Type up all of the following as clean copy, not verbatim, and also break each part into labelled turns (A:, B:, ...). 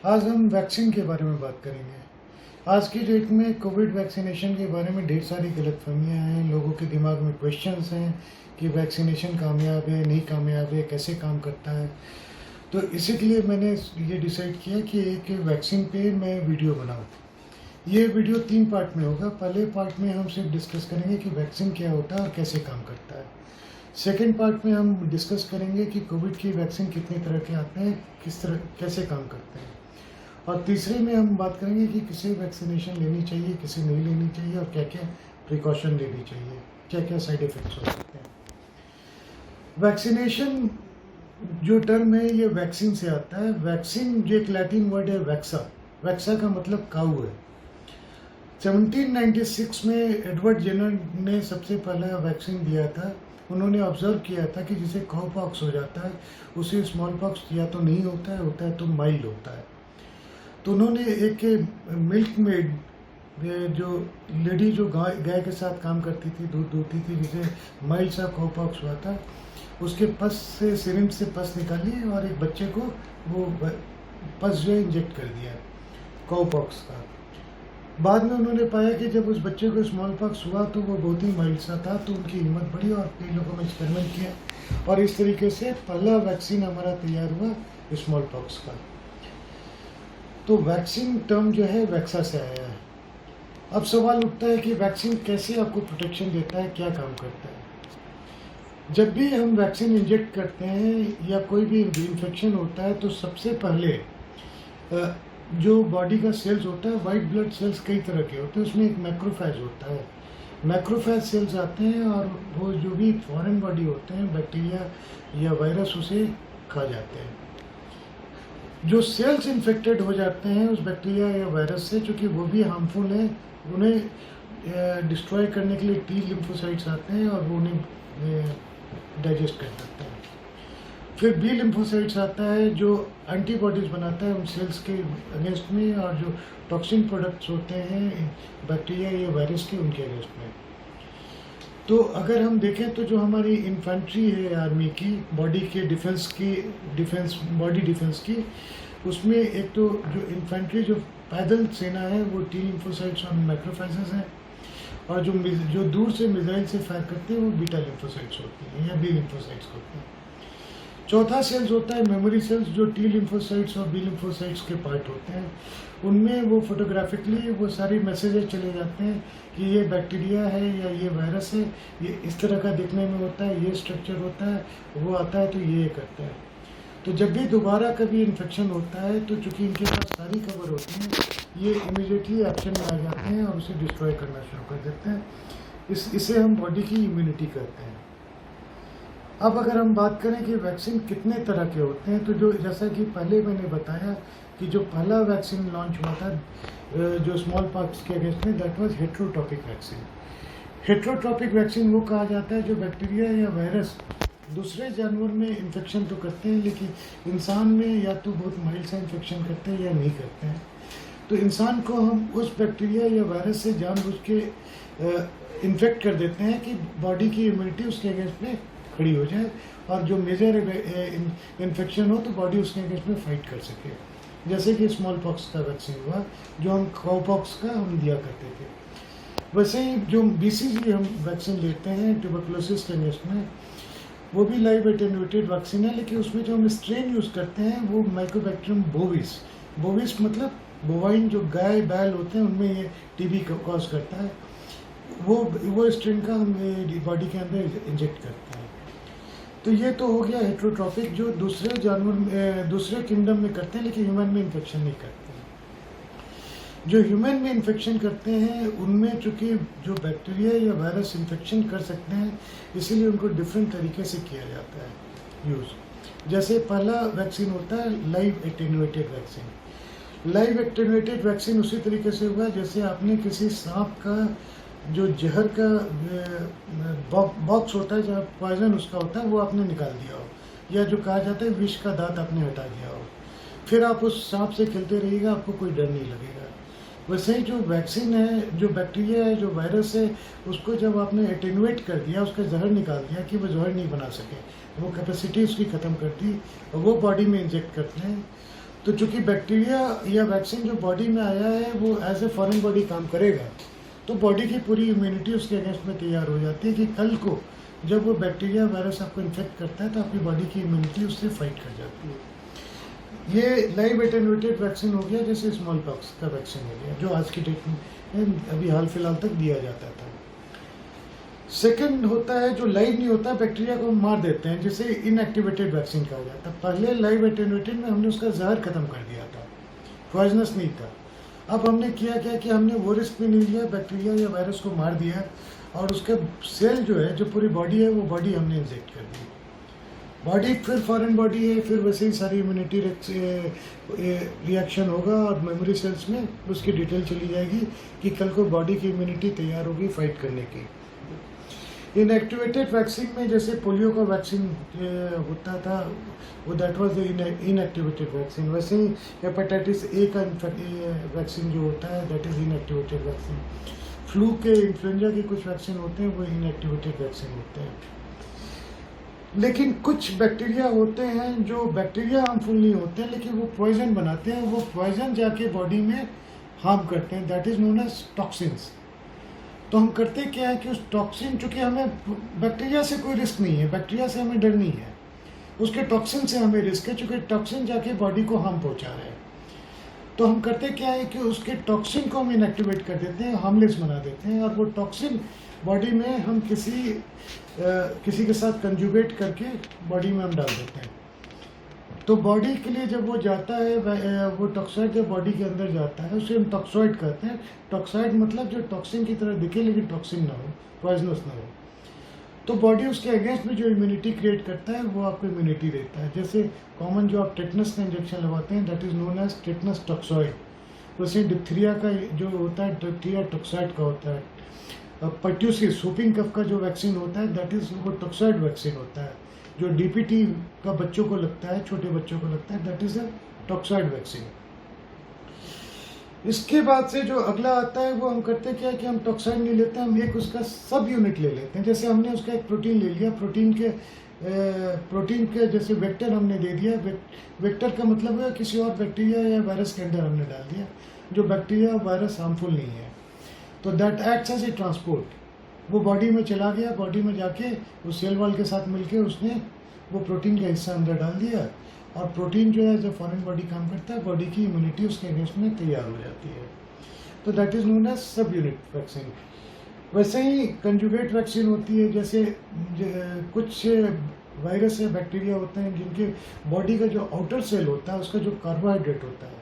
A: आज हम वैक्सीन के बारे में बात करेंगे। आज की डेट में कोविड वैक्सीनेशन के बारे में ढेर सारी गलतफहमियां हैं। लोगों के दिमाग में क्वेश्चंस हैं कि वैक्सीनेशन कामयाब है, नहीं कामयाब है, कैसे काम करता है। तो इसी के लिए मैंने ये डिसाइड किया कि एक वैक्सीन पे मैं वीडियो बनाऊँ। ये वीडियो 3 पार्ट में होगा। पहले पार्ट में हम सिर्फ डिस्कस करेंगे कि वैक्सीन क्या होता है और कैसे काम करता है। सेकेंड पार्ट में हम डिस्कस करेंगे कि कोविड की वैक्सीन कितने तरह के आते हैं, किस तरह कैसे काम करते हैं। और तीसरे में हम बात करेंगे कि किसे वैक्सीनेशन लेनी चाहिए, किसे नहीं लेनी चाहिए और क्या क्या प्रिकॉशन लेनी चाहिए, क्या क्या साइड इफ़ेक्ट्स हो सकते हैं। वैक्सीनेशन जो टर्म है ये वैक्सीन से आता है। वैक्सीन जो एक लैटिन वर्ड है वैक्सा, वैक्सा का मतलब काऊ है। 1796 में एडवर्ड जेनर ने सबसे पहला वैक्सीन दिया था। उन्होंने ऑब्जर्व किया था कि जिसे काऊ पॉक्स हो जाता है उसे स्मॉल पॉक्स या तो नहीं होता है, होता है तो माइल्ड होता है। तो उन्होंने एक मिल्क मेड, जो लेडी जो गाय के साथ काम करती थी, दूध दूहती थी, जिसे माइल्ड सा काउपॉक्स हुआ था, उसके पस से सिरिंज से पस निकाली और एक बच्चे को वो पस जो है इंजेक्ट कर दिया काउपॉक्स का। बाद में उन्होंने पाया कि जब उस बच्चे को स्मॉल पॉक्स हुआ तो वो बहुत ही माइल्ड सा था, तो उनकी हिम्मत बढ़ी और कई लोगों ने एक्सपेरिमेंट किया और इस तरीके से पहला वैक्सीन हमारा तैयार हुआ स्मॉल पॉक्स का। तो वैक्सीन टर्म जो है वैक्सा से आया है। अब सवाल उठता है कि वैक्सीन कैसे आपको प्रोटेक्शन देता है, क्या काम करता है। जब भी हम वैक्सीन इंजेक्ट करते हैं या कोई भी इन्फेक्शन होता है तो सबसे पहले जो बॉडी का सेल्स होता है, वाइट ब्लड सेल्स कई तरह के होते हैं, उसमें एक मैक्रोफेज होता है। मैक्रोफेज सेल्स आते हैं और वो जो भी फॉरेन बॉडी होते हैं, बैक्टीरिया या वायरस, उसे खा जाते हैं। जो सेल्स इन्फेक्टेड हो जाते हैं उस बैक्टीरिया या वायरस से, चूँकि वो भी हार्मफुल है, उन्हें डिस्ट्रॉय करने के लिए टी लिम्फोसाइट्स आते हैं और वो उन्हें डाइजेस्ट कर सकते हैं। फिर बी लिम्फोसाइट्स आता है जो एंटीबॉडीज बनाता है उन सेल्स के अगेंस्ट में, और जो टॉक्सिन प्रोडक्ट्स होते हैं बैक्टीरिया या वायरस के, उनके अगेंस्ट में। तो अगर हम देखें तो जो हमारी इन्फेंट्री है आर्मी की, बॉडी के डिफेंस बॉडी डिफेंस की, उसमें एक तो जो इन्फेंट्री जो पैदल सेना है वो टी लिम्फोसाइट्स और मैक्रोफेजेस हैं, और जो दूर से मिसाइल से फायर करते हैं वो बीटा लिम्फोसाइट्स होती हैं या बी लिम्फोसाइट्स होते हैं। चौथा सेल्स होता है मेमोरी सेल्स, जो टी लिम्फोसाइट्स और बी लिम्फोसाइट्स के पार्ट होते हैं। उनमें वो फोटोग्राफिकली वो सारी मैसेजेस चले जाते हैं कि ये बैक्टीरिया है या ये वायरस है, ये इस तरह का दिखने में होता है, ये स्ट्रक्चर होता है, वो आता है तो ये करता है। तो जब भी दोबारा कभी इन्फेक्शन होता है तो चूँकि इनके पास सारी खबर होती है, ये इमीडिएटली एक्शन में आ जाते हैं और उसे डिस्ट्रॉय करना शुरू कर देते हैं। इसे हम बॉडी की इम्यूनिटी कहते हैं। अब अगर हम बात करें कि वैक्सीन कितने तरह के होते हैं, तो जो जैसा कि पहले मैंने बताया कि जो पहला वैक्सीन लॉन्च हुआ था जो स्मॉल पॉक्स के अगेंस्ट में, that was heterotrophic vaccine. Heterotrophic vaccine वो कहा जाता है जो बैक्टीरिया या वायरस दूसरे जानवर में इन्फेक्शन तो करते हैं, लेकिन इंसान में या तो बहुत माइल्ड सा इन्फेक्शन करते हैं या नहीं करते हैं। तो इंसान को हम उस बैक्टीरिया या वायरस से जानबूझ के इन्फेक्ट कर देते हैं कि बॉडी की इम्यूनिटी उसके अगेंस्ट में खड़ी हो जाए, और जो मेजर इन्फेक्शन हो तो बॉडी उसके अगेंस्ट में फाइट कर सके। जैसे कि स्मॉल पॉक्स का वैक्सीन हुआ जो हम काउपॉक्स का हम दिया करते थे। वैसे ही जो BCG हम वैक्सीन लेते हैं ट्यूबरकुलोसिस के अगेंस्ट में, वो भी लाइव एटेन्यूएटेड वैक्सीन है, लेकिन उसमें जो हम स्ट्रेन यूज़ करते हैं वो माइकोबैक्टीरियम बोविस, बोविस मतलब बोवाइन, जो गाय बैल होते हैं उनमें ये टीबी कॉज करता है, वो स्ट्रेन का हम बॉडी के अंदर इंजेक्ट करते हैं। तो ये तो हो गया हेट्रोट्रॉपिक, जो दूसरे किंगडम में करते हैं लेकिन ह्यूमन में इन्फेक्शन नहीं करते हैं। जो ह्यूमन में इन्फेक्शन करते हैं उनमें चूँकि जो बैक्टीरिया या वायरस इन्फेक्शन कर सकते हैं, इसीलिए उनको डिफरेंट तरीके से किया जाता है यूज़। जैसे पहला वैक्सीन होता है live attenuated vaccine. Live attenuated vaccine उसी तरीके से हुआ जैसे आपने किसी सांप का जो जहर का बॉक्स होता है, जहाँ पॉइजन उसका होता है, वो आपने निकाल दिया हो, या जो कहा जाता है विष का दांत आपने हटा दिया हो, फिर आप उस सांप से खेलते रहिएगा, आपको कोई डर नहीं लगेगा। वैसे ही जो वैक्सीन है, जो बैक्टीरिया है, जो वायरस है, उसको जब आपने एटेन्यूएट कर दिया, उसका जहर निकाल दिया कि वो जहर नहीं बना सके, वो कैपेसिटी उसकी ख़त्म कर दी और वो बॉडी में इंजेक्ट करते हैं, तो चूंकि बैक्टीरिया या वैक्सीन जो बॉडी में आया है वो एज ए फॉरेन बॉडी काम करेगा, तो बॉडी की पूरी इम्यूनिटी उसके अगेंस्ट में तैयार हो जाती है कि कल को जब वो बैक्टीरिया वायरस आपको इन्फेक्ट करता है तो आपकी बॉडी की इम्यूनिटी उससे फाइट कर जाती है। ये लाइव एटेन्यूएटेड वैक्सीन हो गया, जैसे स्मॉल पॉक्स का वैक्सीन हो गया, जो आज की डेट में अभी हाल फिलहाल तक दिया जाता था। सेकंड होता है जो लाइव नहीं होता, बैक्टीरिया को मार देते हैं, जिसे इनएक्टिवेटेड वैक्सीन कहा जाता है। पहले लाइव एटेन्यूएटेड में हमने उसका जहर खत्म कर दिया था, पॉइजनस नहीं था। अब हमने किया क्या कि हमने वो रिस्क भी नहीं लिया, बैक्टीरिया या वायरस को मार दिया और उसके सेल जो है, जो पूरी बॉडी है, वो बॉडी हमने इंजेक्ट कर दी। बॉडी फिर फॉरेन बॉडी है, फिर वैसे ही सारी इम्यूनिटी रिएक्शन होगा और मेमोरी सेल्स में उसकी डिटेल चली जाएगी कि कल को बॉडी की इम्यूनिटी तैयार होगी फाइट करने की। इनएक्टिवेटेड वैक्सीन में जैसे पोलियो का वैक्सीन होता था, वो that was the inactivated vaccine. वैसे ही हेपेटाइटिस ए का वैक्सीन जो होता है that is inactivated vaccine. Flu के, इन्फ्लुएंजा के कुछ वैक्सीन होते हैं वो इनएक्टिवेटेड वैक्सीन होते हैं। लेकिन कुछ बैक्टीरिया होते हैं जो बैक्टीरिया हार्मफुल नहीं होते हैं, लेकिन वो पॉइजन बनाते हैं, वो पॉइजन जाके बॉडी में हार्म करते हैं, that is known as toxins. तो हम करते क्या है कि उस टॉक्सिन, चूँकि हमें बैक्टीरिया से कोई रिस्क नहीं है, बैक्टीरिया से हमें डर नहीं है, उसके टॉक्सिन से हमें रिस्क है, चूँकि टॉक्सिन जाके बॉडी को हार्म पहुँचा रहे हैं। तो हम करते क्या है कि उसके टॉक्सिन को हम इनएक्टिवेट कर देते हैं, हार्मलेस बना देते हैं, और वो टॉक्सिन बॉडी में हम किसी के साथ कंजुगेट करके बॉडी में हम डाल देते हैं। तो बॉडी के लिए जब वो जाता है, वो टॉक्साइड जब बॉडी के अंदर जाता है उसे हम टॉक्सॉइड कहते हैं। टॉक्साइड मतलब जो टॉक्सिन की तरह दिखे लेकिन टॉक्सिन ना हो, पॉइजनस ना हो। तो बॉडी उसके अगेंस्ट में जो इम्यूनिटी क्रिएट करता है वो आपको इम्यूनिटी देता है। जैसे कॉमन जो आप टेटनस का इंजेक्शन लगाते हैं that is known as tetanus toxoid. वैसे डिप्थीरिया का जो होता है डिप्थीरिया टॉक्साइड का होता है। पर्ट्यूसिस व्हूपिंग कफ का जो वैक्सीन होता है दैट इज़ वो टॉक्साइड वैक्सीन होता है। जो डीपीटी का बच्चों को लगता है, छोटे बच्चों को लगता है, that is a toxoid vaccine. इसके बाद से जो अगला आता है वो हम करते क्या है कि हम टॉक्साइड नहीं लेते, हम एक उसका सब यूनिट ले लेते हैं। जैसे हमने उसका एक प्रोटीन ले लिया, प्रोटीन के जैसे वेक्टर हमने दे दिया। वेक्टर का मतलब है किसी और बैक्टीरिया या वायरस के अंदर हमने डाल दिया, जो बैक्टीरिया वायरस हार्मफुल नहीं है। तो that acts as a transport. वो बॉडी में चला गया, बॉडी में जाके उस सेल वॉल के साथ मिलके उसने वो प्रोटीन का हिस्सा अंदर डाल दिया, और प्रोटीन जो है जब फॉरेन बॉडी काम करता है, बॉडी की इम्यूनिटी उसके अगेंस्ट में तैयार हो जाती है। तो that is known as subunit vaccine. वैसे ही कंजुगेट वैक्सीन होती है, जैसे कुछ वायरस या बैक्टीरिया होते हैं जिनके बॉडी का जो आउटर सेल होता है उसका जो कार्बोहाइड्रेट होता है,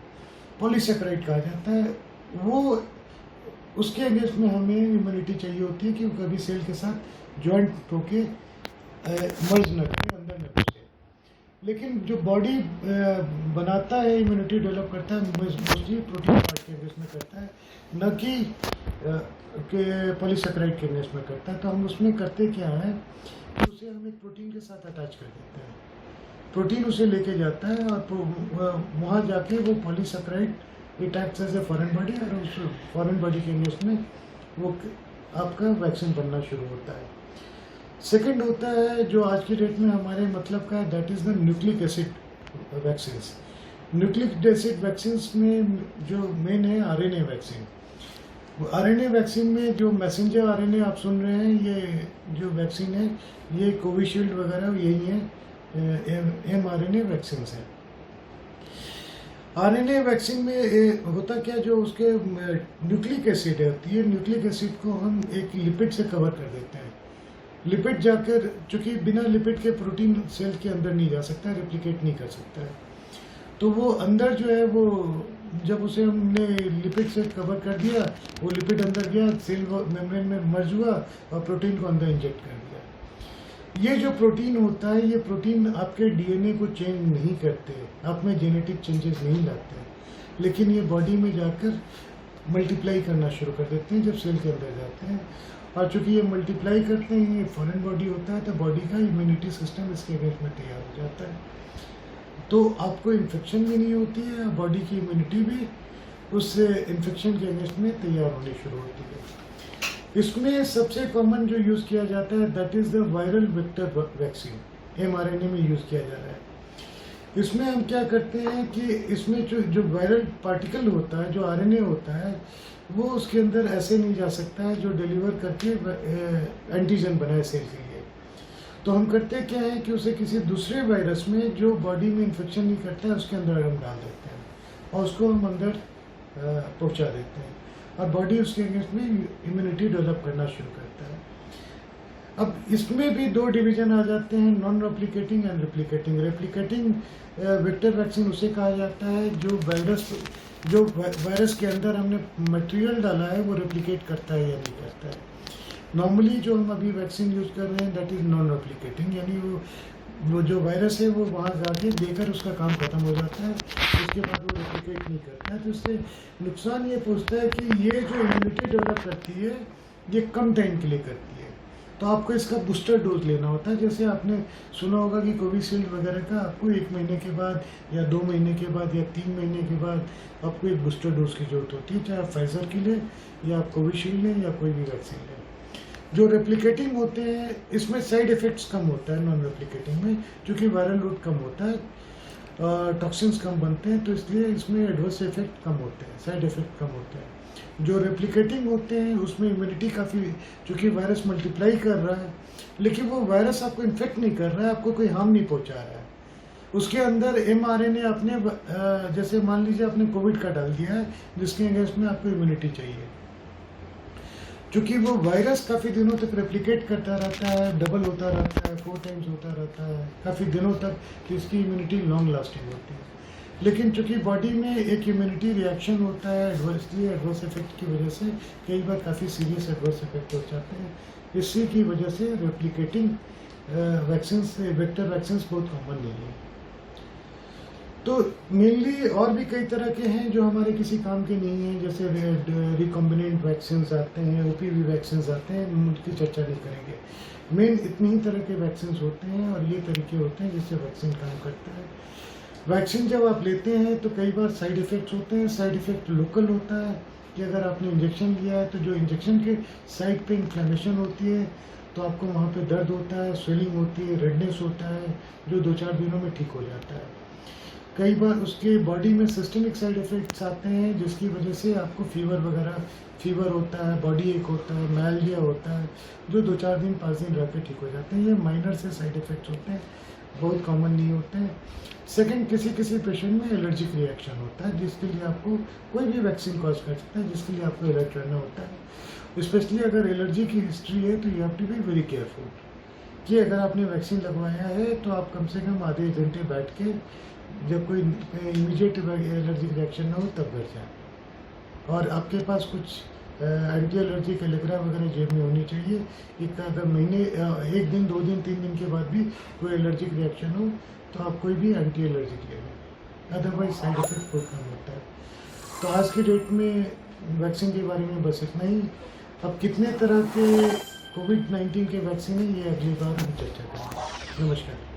A: पॉलीसेकेराइड कहा जाता है, वो उसके अगेंस्ट में हमें इम्यूनिटी चाहिए होती है कि वो कभी सेल के साथ जॉइंट होके मर्ज न करे, अंदर न घुसे। लेकिन जो बॉडी बनाता है, इम्यूनिटी डेवलप करता है, मोस्टली प्रोटीन पार्ट के अगेंस्ट में करता है, न कि पॉलीसेकेराइड के अगेंस्ट में करता है। तो हम उसमें करते क्या है कि उसे हम एक प्रोटीन के साथ अटैच कर देते हैं, प्रोटीन उसे लेके जाता है और वहाँ जाके वो polysaccharide it acts as a foreign body, और उस फॉरेन बॉडी के अगेंस्ट में वो आपका वैक्सीन बनना शुरू होता है। सेकंड होता है जो आज की डेट में हमारे मतलब का है, that is the nucleic acid vaccines. Nucleic acid vaccines में जो मेन है आरएनए वैक्सीन। आरएनए वैक्सीन में जो मैसेंजर आरएनए आप सुन रहे हैं, ये जो वैक्सीन है ये कोविशील्ड वगैरह यही है, mRNA वैक्सीन है। आरएनए वैक्सीन में होता क्या, जो उसके न्यूक्लिक एसिड होती है, न्यूक्लिक एसिड को हम एक लिपिड से कवर कर देते हैं। लिपिड जाकर, चूँकि बिना लिपिड के प्रोटीन सेल के अंदर नहीं जा सकता, रेप्लिकेट नहीं कर सकता है, तो वो अंदर जो है वो जब उसे हमने लिपिड से कवर कर दिया, वो लिपिड अंदर गया, सेल मेम्ब्रेन में मर्ज हुआ और प्रोटीन को अंदर इंजेक्ट कर दिया। ये जो प्रोटीन होता है, ये प्रोटीन आपके डीएनए को चेंज नहीं करते, आप में जेनेटिक चेंजेस नहीं लाते, लेकिन ये बॉडी में जाकर मल्टीप्लाई करना शुरू कर देते हैं जब सेल के अंदर जाते हैं। और चूँकि ये मल्टीप्लाई करते हैं, ये फॉरेन बॉडी होता है, तो बॉडी का इम्यूनिटी सिस्टम इसके अगेंस्ट में तैयार हो जाता है। तो आपको इन्फेक्शन भी नहीं होती है, बॉडी की इम्यूनिटी भी उस इन्फेक्शन के अगेंस्ट में तैयार होनी शुरू होती है। इसमें सबसे कॉमन जो यूज़ किया जाता है that is the viral vector vaccine, mRNA में यूज़ किया जा रहा है। इसमें हम क्या करते हैं कि इसमें जो वायरल पार्टिकल होता है, जो आरएनए होता है, वो उसके अंदर ऐसे नहीं जा सकता है जो डिलीवर करके एंटीजन बनाए सेल के लिए। तो हम करते क्या है कि उसे किसी दूसरे वायरस में जो बॉडी में इन्फेक्शन नहीं करता है उसके अंदर हम डाल देते हैं और उसको हम अंदर पहुंचा देते हैं और बॉडी उसके अगेंस्ट में इम्यूनिटी डेवलप करना शुरू करता है। अब इसमें भी दो डिवीजन आ जाते हैं, non replicating and replicating. Replicating vector vaccine उसे कहा जाता है जो वायरस के अंदर हमने मटेरियल डाला है वो रेप्लिकेट करता है या नहीं करता है। नॉर्मली जो हम अभी वैक्सीन यूज़ कर रहे हैं दैट इज़ नॉन रेप्लिकेटिंग, यानी वो जो वायरस है वो वहाँ जाके देकर उसका काम खत्म हो जाता है, उसके बाद वो रेप्लिकेट नहीं करता है। तो इससे नुकसान ये पहुँचता है कि ये जो इम्यूनिटी डेवलप करती है ये कम टाइम के लिए करती है, तो आपको इसका बूस्टर डोज लेना होता है। जैसे आपने सुना होगा कि कोविशील्ड वगैरह का आपको 1 महीने के बाद या 2 महीने के बाद या 3 महीने के बाद आपको एक बूस्टर डोज की जरूरत होती है, चाहे आप फाइजर की लें या आप कोविशील्ड लें या कोई भी वैक्सीन लें। जो रेप्लिकेटिंग होते हैं इसमें साइड इफ़ेक्ट्स कम होता है नॉन रेप्लिकेटिंग में, क्योंकि वायरल लोड कम होता है, टॉक्सिन्स कम बनते हैं, तो इसलिए इसमें एडवर्स इफेक्ट कम होते हैं, साइड इफ़ेक्ट कम होते हैं। जो रेप्लिकेटिंग होते हैं उसमें इम्यूनिटी काफ़ी, चूँकि वायरस मल्टीप्लाई कर रहा है लेकिन वो वायरस आपको इन्फेक्ट नहीं कर रहा है, आपको कोई हार्म नहीं पहुंचा रहा है। उसके अंदर mRNA आपने जैसे मान लीजिए आपने कोविड का डाल दिया है जिसके अगेंस्ट में आपको इम्यूनिटी चाहिए, क्योंकि वो वायरस काफ़ी दिनों तक रेप्लिकेट करता रहता है, डबल होता रहता है, 4 टाइम्स होता रहता है काफ़ी दिनों तक, तो इसकी इम्यूनिटी लॉन्ग लास्टिंग होती है। लेकिन चूँकि बॉडी में एक इम्यूनिटी रिएक्शन होता है एडवर्स इफेक्ट की वजह से कई बार काफ़ी सीरियस एडवर्स इफेक्ट हो जाते हैं। इसी की वजह से रेप्लिकेटिंग वेक्टर वैक्सीन बहुत कॉमन नहीं है। तो मेनली और भी कई तरह के हैं जो हमारे किसी काम के नहीं हैं, जैसे रिकॉम्बिनेंट वैक्सीन आते हैं, ओपीवी वैक्सीन आते हैं, हम उनकी चर्चा नहीं करेंगे। मेन इतनी ही तरह के वैक्सीन होते हैं और ये तरीके होते हैं जिससे वैक्सीन काम करता है। वैक्सीन जब आप लेते हैं तो कई बार साइड इफ़ेक्ट्स होते हैं। साइड इफ़ेक्ट लोकल होता है कि अगर आपने इंजेक्शन लिया है तो जो इंजेक्शन के साइड पे इन्फ्लेमेशन होती है तो आपको वहाँ पे दर्द होता है, स्वेलिंग होती है, रेडनेस होता है, जो 2-4 दिनों में ठीक हो जाता है। कई बार उसके बॉडी में सिस्टमिक साइड इफ़ेक्ट्स आते हैं जिसकी वजह से आपको फीवर होता है, बॉडी एक होता है, मैलेरिया होता है, जो 2-4 दिन 5 दिन रह के ठीक हो जाते हैं। ये माइनर से साइड इफ़ेक्ट्स होते हैं, बहुत कॉमन नहीं होते हैं। सेकंड, किसी पेशेंट में एलर्जिक रिएक्शन होता है जिसके लिए आपको कोई भी वैक्सीन कॉज कर सकता है, जिसके लिए आपको अलर्ट रहना होता है। स्पेशली अगर एलर्जी की हिस्ट्री है तो you have to be very careful कि अगर आपने वैक्सीन लगवाया है तो आप कम से कम आधे घंटे बैठ के, जब कोई इमीडिएट एलर्जिक रिएक्शन ना हो तब घर जाए, और आपके पास कुछ एंटी एलर्जिक एलेग्रा वगैरह जेब में होनी चाहिए। एक अगर महीने 1 दिन 2 दिन 3 दिन के बाद भी कोई एलर्जिक रिएक्शन हो तो आप कोई भी एंटी एलर्जिक ले लें, अदरवाइज साइड इफेक्ट बहुत कम होता है। तो आज की डेट में वैक्सीन के बारे में बस इतना ही। अब कितने तरह के कोविड-19 के वैक्सीन हैं ये अगली बार हम चर्चा करेंगे। नमस्कार।